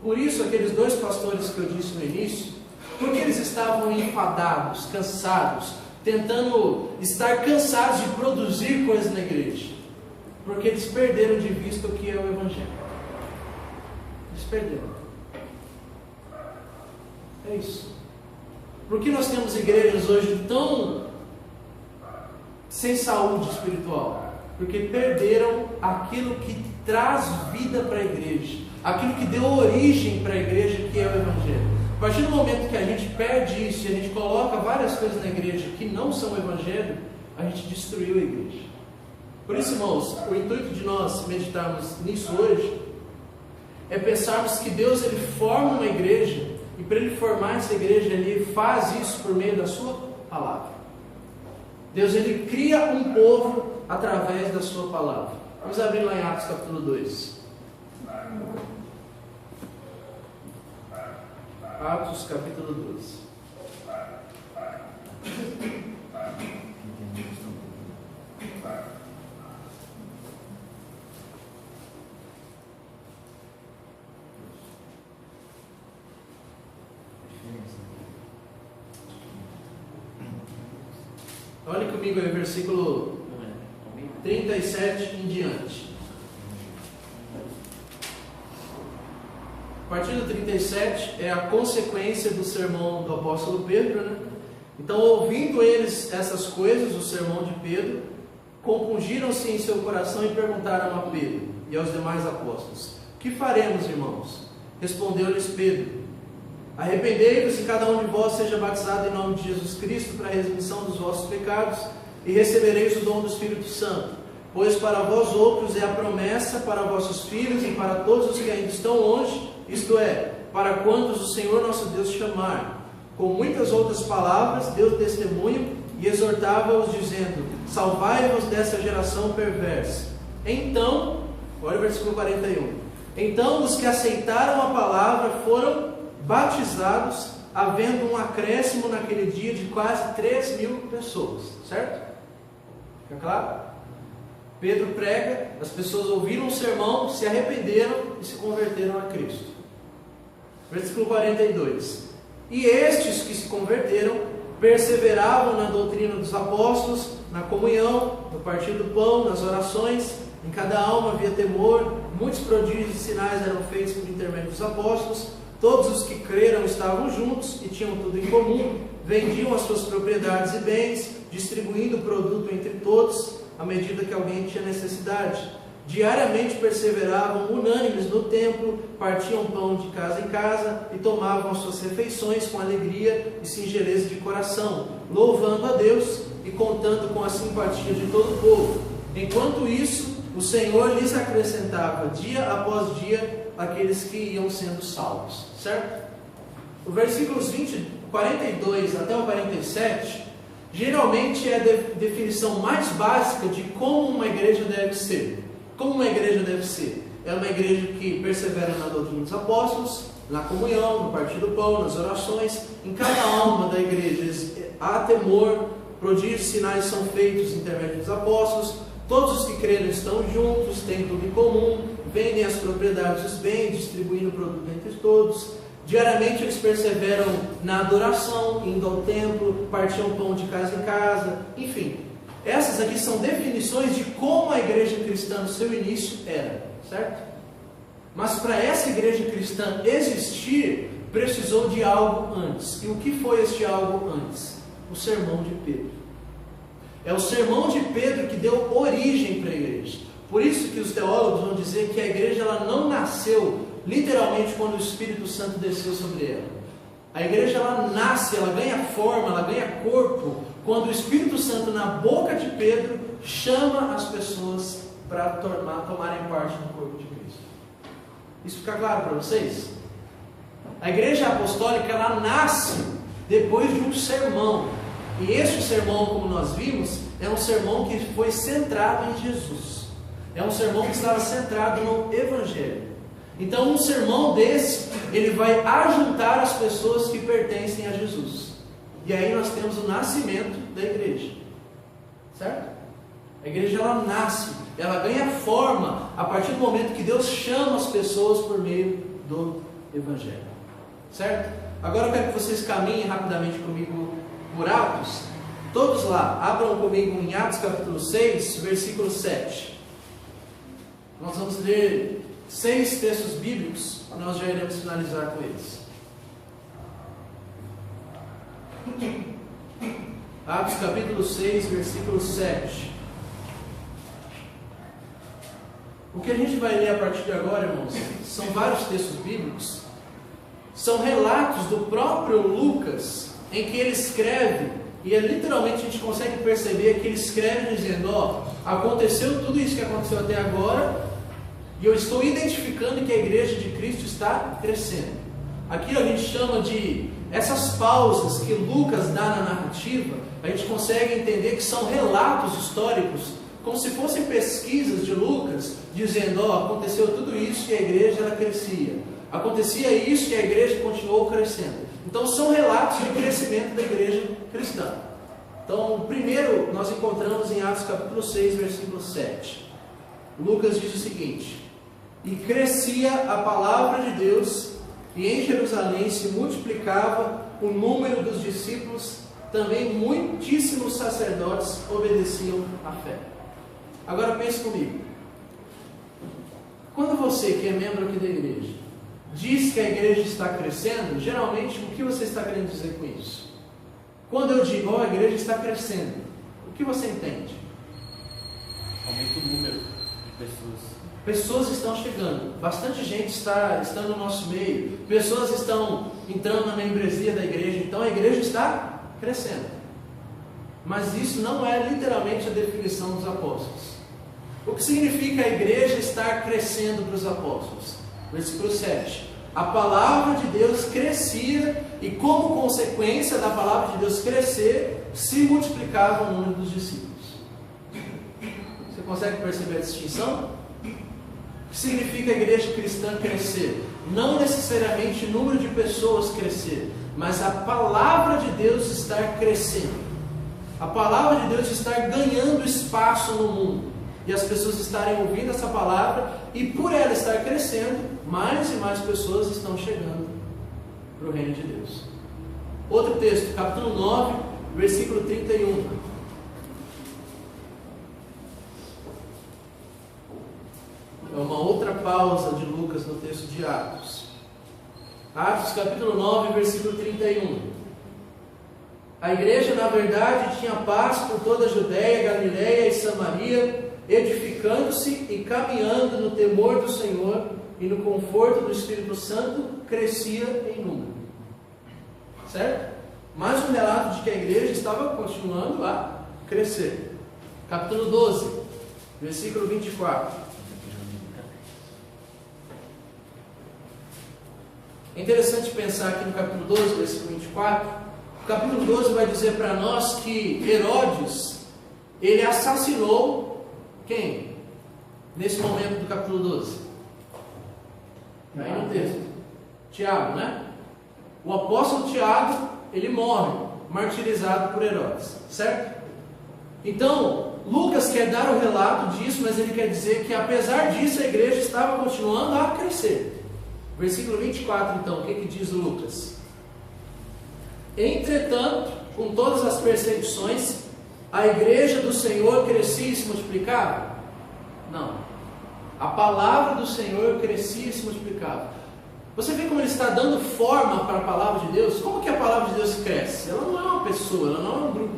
Por isso, aqueles dois pastores que eu disse no início, porque eles estavam enfadados, cansados, estar cansados de produzir coisas na igreja. Porque eles perderam de vista o que é o Evangelho. Eles perderam. É isso. Por que nós temos igrejas hoje tão sem saúde espiritual? Porque perderam aquilo que traz vida para a igreja, aquilo que deu origem para a igreja, que é o Evangelho. A partir do momento que a gente perde isso e a gente coloca várias coisas na igreja que não são o Evangelho, a gente destruiu a igreja. Por isso, irmãos, o intuito de nós meditarmos nisso hoje é pensarmos que Deus ele forma uma igreja, e para Ele formar essa igreja, Ele faz isso por meio da sua palavra. Deus ele cria um povo através da sua palavra. Vamos abrir lá em Atos capítulo 2. Atos capítulo 2. Olhe comigo aí, versículo 37 em diante. A partir do 37 é a consequência do sermão do apóstolo Pedro, né? Então, ouvindo eles essas coisas, o sermão de Pedro, compungiram-se em seu coração e perguntaram a Pedro e aos demais apóstolos: que faremos, irmãos? Respondeu-lhes Pedro: arrependei-vos e cada um de vós seja batizado em nome de Jesus Cristo para a remissão dos vossos pecados, e recebereis o dom do Espírito Santo, pois para vós outros é a promessa para vossos filhos e para todos os que ainda estão longe, isto é, para quantos o Senhor nosso Deus chamar. Com muitas outras palavras deu testemunho e exortava-os dizendo: salvai-vos dessa geração perversa. Então, olha o versículo 41. Então os que aceitaram a palavra foram batizados, havendo um acréscimo naquele dia de quase 3.000 pessoas, certo? Fica claro? Pedro prega, as pessoas ouviram o sermão, se arrependeram e se converteram a Cristo. Versículo 42. E estes que se converteram perseveravam na doutrina dos apóstolos, na comunhão, no partir do pão, nas orações. Em cada alma havia temor, muitos prodígios e sinais eram feitos por intermédio dos apóstolos. Todos os que creram estavam juntos e tinham tudo em comum, vendiam as suas propriedades e bens, distribuindo o produto entre todos, à medida que alguém tinha necessidade. Diariamente perseveravam unânimes no templo, partiam pão de casa em casa e tomavam as suas refeições com alegria e singeleza de coração, louvando a Deus e contando com a simpatia de todo o povo. Enquanto isso, o Senhor lhes acrescentava dia após dia aqueles que iam sendo salvos, certo? O versículos 42 até o 47 geralmente é a definição mais básica de como uma igreja deve ser. Como uma igreja deve ser? É uma igreja que persevera na doutrina dos apóstolos, na comunhão, no partir do pão, nas orações. Em cada alma da igreja há temor, prodígios e sinais são feitos intermédio dos apóstolos. Todos os que creram estão juntos, têm tudo em comum, vendem as propriedades dos bens, distribuindo o produto entre todos. Diariamente eles perseveram na adoração, indo ao templo, partiam pão de casa em casa, enfim. Essas aqui são definições de como a igreja cristã no seu início era, certo? Mas para essa igreja cristã existir, precisou de algo antes. E o que foi este algo antes? O sermão de Pedro. É o sermão de Pedro que deu origem para a igreja. Por isso que os teólogos vão dizer que a igreja ela não nasceu literalmente quando o Espírito Santo desceu sobre ela. A igreja ela nasce, ela ganha forma, ela ganha corpo quando o Espírito Santo na boca de Pedro chama as pessoas para tomarem parte do corpo de Cristo. Isso fica claro para vocês? A igreja apostólica ela nasce depois de um sermão. E este sermão, como nós vimos, é um sermão que foi centrado em Jesus. É um sermão que estava centrado no Evangelho. Então um sermão desse, ele vai ajuntar as pessoas que pertencem a Jesus. E aí nós temos o nascimento da igreja. Certo? A igreja ela nasce, ela ganha forma a partir do momento que Deus chama as pessoas por meio do Evangelho. Certo? Agora eu quero que vocês caminhem rapidamente comigo por Atos. Todos lá, abram comigo em Atos capítulo 6, versículo 7. Nós vamos ler 6 textos bíblicos, nós já iremos finalizar com eles. Atos capítulo 6, versículo 7. O que a gente vai ler a partir de agora, irmãos, são vários textos bíblicos, são relatos do próprio Lucas, em que ele escreve, e literalmente a gente consegue perceber que ele escreve dizendo, aconteceu tudo isso que aconteceu até agora, e eu estou identificando que a igreja de Cristo está crescendo. Aqui a gente chama de, essas pausas que Lucas dá na narrativa, a gente consegue entender que são relatos históricos, como se fossem pesquisas de Lucas, dizendo, aconteceu tudo isso e a igreja ela crescia. Acontecia isso e a igreja continuou crescendo. Então são relatos de crescimento da igreja cristã. Então, primeiro nós encontramos em Atos capítulo 6, versículo 7. Lucas diz o seguinte: e crescia a palavra de Deus, e em Jerusalém se multiplicava o número dos discípulos, também muitíssimos sacerdotes obedeciam à fé. Agora pense comigo. Quando você, que é membro aqui da igreja, diz que a igreja está crescendo, geralmente o que você está querendo dizer com isso? Quando eu digo, a igreja está crescendo, o que você entende? Aumenta o número de pessoas. Pessoas estão chegando, bastante gente está no nosso meio, pessoas estão entrando na membresia da igreja, então a igreja está crescendo. Mas isso não é literalmente a definição dos apóstolos. O que significa a igreja estar crescendo para os apóstolos? Versículo 7. A palavra de Deus crescia e, como consequência da palavra de Deus crescer, se multiplicava o número dos discípulos. Você consegue perceber a distinção? O que significa a igreja cristã crescer? Não necessariamente o número de pessoas crescer, mas a palavra de Deus estar crescendo. A palavra de Deus estar ganhando espaço no mundo. E as pessoas estarem ouvindo essa palavra, e por ela estar crescendo, mais e mais pessoas estão chegando para o reino de Deus. Outro texto, capítulo 9, versículo 31. É uma outra pausa de Lucas no texto de Atos. Atos capítulo 9, versículo 31. A igreja, na verdade, tinha paz por toda a Judéia, Galiléia e Samaria, edificando-se e caminhando no temor do Senhor e no conforto do Espírito Santo, crescia em número. Certo? Mais um relato de que a igreja estava continuando a crescer. Capítulo 12, versículo 24. É interessante pensar aqui no capítulo 12, versículo 24. O capítulo 12 vai dizer para nós que Herodes, ele assassinou quem? Nesse momento do capítulo 12. Aí no texto. Tiago, né? O apóstolo Tiago, ele morre, martirizado por Herodes. Certo? Então, Lucas quer dar o relato disso, mas ele quer dizer que apesar disso, a igreja estava continuando a crescer. Versículo 24, então, o que diz Lucas? Entretanto, com todas as perseguições, a igreja do Senhor crescia e se multiplicava? Não. A A palavra do Senhor crescia e se multiplicava. Você vê como ele está dando forma para a palavra de Deus? Como que a palavra de Deus cresce? Ela não é uma pessoa, ela não é um grupo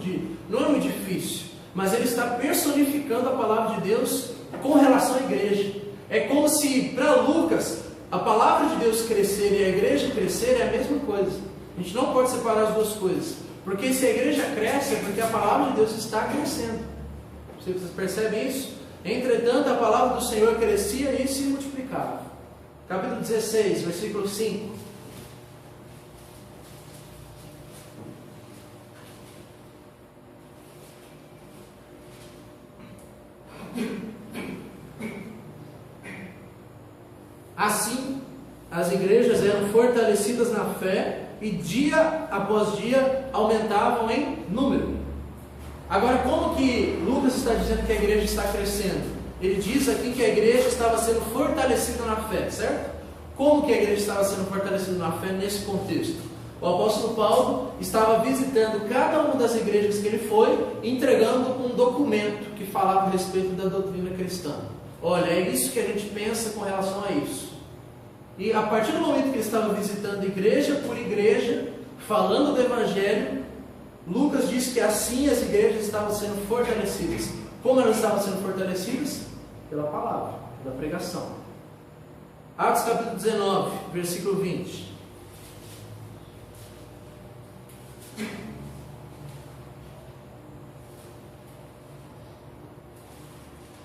não é um edifício, mas ele está personificando a palavra de Deus com relação à igreja. É como se, para Lucas, a palavra de Deus crescer e a igreja crescer é a mesma coisa. A gente não pode separar as duas coisas. Porque se a igreja cresce, é porque a palavra de Deus está crescendo. Vocês percebem isso? Entretanto, a palavra do Senhor crescia e se multiplicava. Capítulo 16, versículo 5. Assim, as igrejas eram fortalecidas na fé e dia após dia aumentavam em número. Agora, como que Lucas está dizendo que a igreja está crescendo? Ele diz aqui que a igreja estava sendo fortalecida na fé, certo? Como que a igreja estava sendo fortalecida na fé nesse contexto? O apóstolo Paulo estava visitando cada uma das igrejas que ele foi, entregando um documento que falava a respeito da doutrina cristã. Olha, é isso que a gente pensa com relação a isso. E a partir do momento que ele estava visitando igreja por igreja, falando do Evangelho, Lucas diz que assim as igrejas estavam sendo fortalecidas. Como elas estavam sendo fortalecidas? Pela palavra, pela pregação. Atos capítulo 19, versículo 20.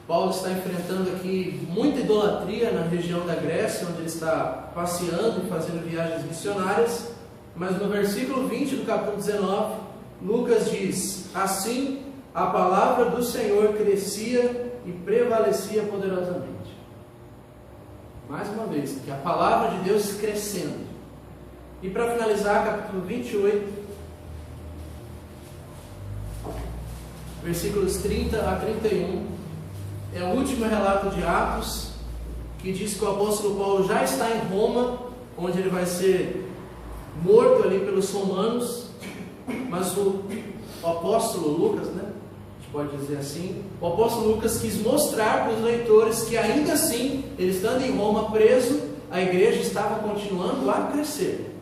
Paulo está enfrentando aqui muita idolatria na região da Grécia, onde ele está passeando e fazendo viagens missionárias. Mas no versículo 20 do capítulo 19, Lucas diz: assim a palavra do Senhor crescia e prevalecia poderosamente. Mais uma vez, que a palavra de Deus crescendo. E para finalizar, capítulo 28, versículos 30 a 31, é o último relato de Atos, que diz que o apóstolo Paulo já está em Roma, onde ele vai ser morto ali pelos romanos, mas o apóstolo Lucas, né, a gente pode dizer assim, o apóstolo Lucas quis mostrar para os leitores que ainda assim, ele estando em Roma preso, a igreja estava continuando a crescer.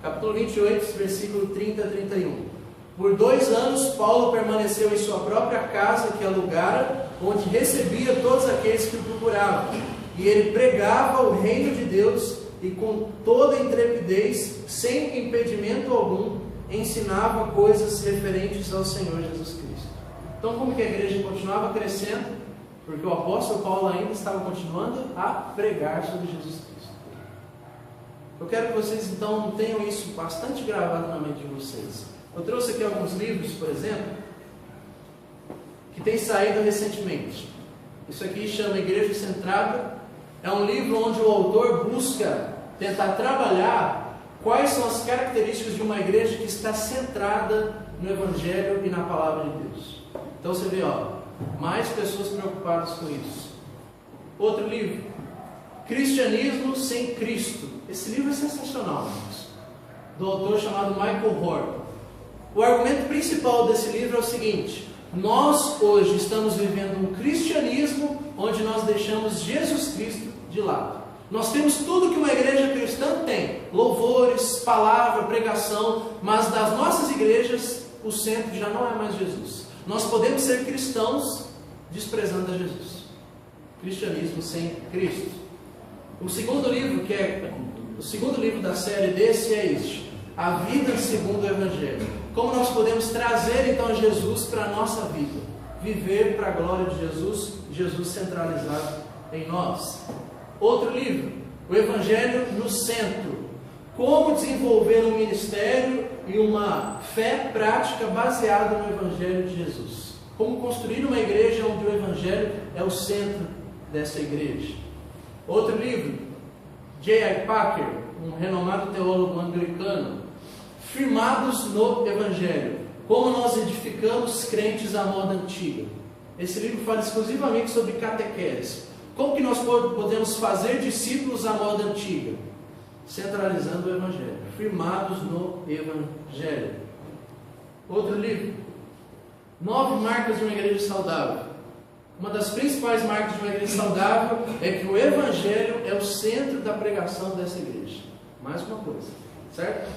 Capítulo 28, versículo 30 a 31. Por 2 anos, Paulo permaneceu em sua própria casa que alugara, onde recebia todos aqueles que o procuravam. E ele pregava o reino de Deus e com toda intrepidez, sem impedimento algum, ensinava coisas referentes ao Senhor Jesus Cristo. Então, como que a igreja continuava crescendo? Porque o apóstolo Paulo ainda estava continuando a pregar sobre Jesus Cristo. Eu quero que vocês então tenham isso bastante gravado na mente de vocês. Eu trouxe aqui alguns livros, por exemplo, que têm saído recentemente. Isso aqui chama Igreja Centrada. É um livro onde o autor busca tentar trabalhar quais são as características de uma igreja que está centrada no Evangelho e na Palavra de Deus. Então você vê, mais pessoas preocupadas com isso. Outro livro, Cristianismo sem Cristo. Esse livro é sensacional, amigos, do autor chamado Michael Horton. O argumento principal desse livro é o seguinte: nós hoje estamos vivendo um cristianismo onde nós deixamos Jesus Cristo de lado. Nós temos tudo que uma igreja cristã tem: louvores, palavra, pregação, mas das nossas igrejas o centro já não é mais Jesus. Nós podemos ser cristãos desprezando a Jesus. Cristianismo sem Cristo. O segundo livro, que é o segundo livro da série desse, é este: A Vida Segundo o Evangelho. Como nós podemos trazer então Jesus para a nossa vida, viver para a glória de Jesus, Jesus centralizado em nós. Outro livro, O Evangelho no Centro. Como desenvolver um ministério e uma fé prática baseada no Evangelho de Jesus. Como construir uma igreja onde o Evangelho é o centro dessa igreja. Outro livro, J.I. Packer, um renomado teólogo anglicano. Firmados no Evangelho. Como nós edificamos crentes à moda antiga. Esse livro fala exclusivamente sobre catequese. Como que nós podemos fazer discípulos à moda antiga? Centralizando o Evangelho. Firmados no Evangelho. Outro livro, 9 marcas de uma igreja saudável. Uma das principais marcas de uma igreja saudável é que o Evangelho é o centro da pregação dessa igreja. Mais uma coisa, certo?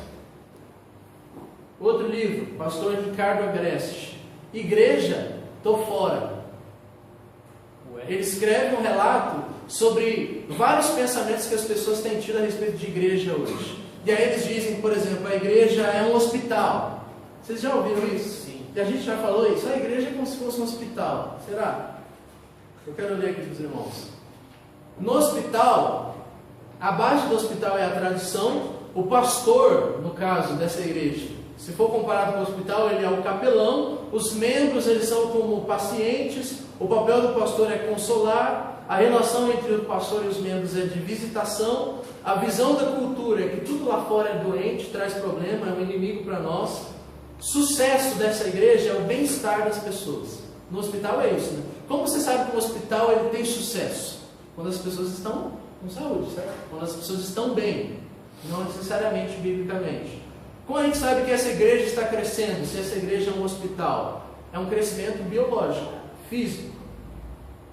Outro livro, pastor Ricardo Agreste, Igreja, tô fora. Ele escreve um relato sobre vários pensamentos que as pessoas têm tido a respeito de igreja hoje. E aí eles dizem, por exemplo, a igreja é um hospital. Vocês já ouviram isso? Sim. E a gente já falou isso, a igreja é como se fosse um hospital. Será? Eu quero ler aqui para os irmãos. No hospital, a base do hospital é a tradição. O pastor, no caso dessa igreja, se for comparado com o hospital, ele é o capelão. Os membros, eles são como pacientes. O papel do pastor é consolar. A relação entre o pastor e os membros é de visitação. A visão da cultura é que tudo lá fora é doente, traz problema, é um inimigo para nós. Sucesso dessa igreja é o bem-estar das pessoas. No hospital é isso, né? Como você sabe que o hospital ele tem sucesso? Quando as pessoas estão com saúde, certo? Quando as pessoas estão bem, não necessariamente biblicamente. Como a gente sabe que essa igreja está crescendo, se essa igreja é um hospital? É um crescimento biológico, físico,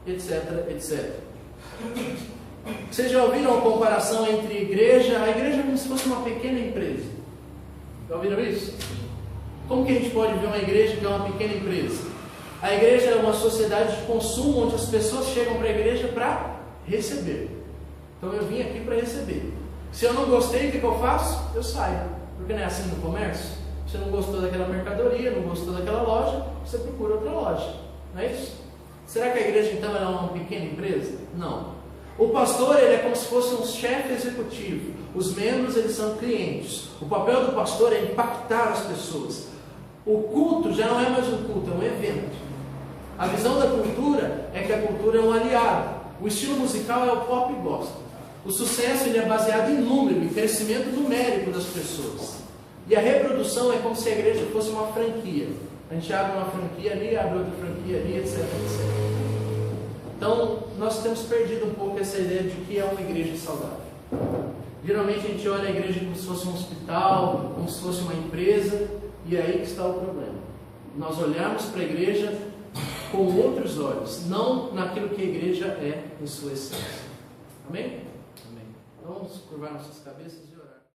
etc, etc. Vocês já ouviram a comparação entre igreja? A igreja é como se fosse uma pequena empresa. Já ouviram isso? Como que a gente pode ver uma igreja que é uma pequena empresa? A igreja é uma sociedade de consumo onde as pessoas chegam para a igreja para receber. Então eu vim aqui para receber. Se eu não gostei, o que eu faço? Eu saio. Porque não é assim no comércio? Você não gostou daquela mercadoria, não gostou daquela loja, você procura outra loja. Não é isso? Será que a igreja então é uma pequena empresa? Não. O pastor ele é como se fosse um chefe executivo. Os membros eles são clientes. O papel do pastor é impactar as pessoas. O culto já não é mais um culto, é um evento. A visão da cultura é que a cultura é um aliado. O estilo musical é o pop gospel. O sucesso ele é baseado em número, em crescimento numérico das pessoas. E a reprodução é como se a igreja fosse uma franquia. A gente abre uma franquia ali, abre outra franquia ali, etc, etc. Então, nós temos perdido um pouco essa ideia de que é uma igreja saudável. Geralmente a gente olha a igreja como se fosse um hospital, como se fosse uma empresa, e é aí que está o problema. Nós olhamos para a igreja com outros olhos, não naquilo que a igreja é em sua essência. Amém? Amém. Vamos curvar nossas cabeças e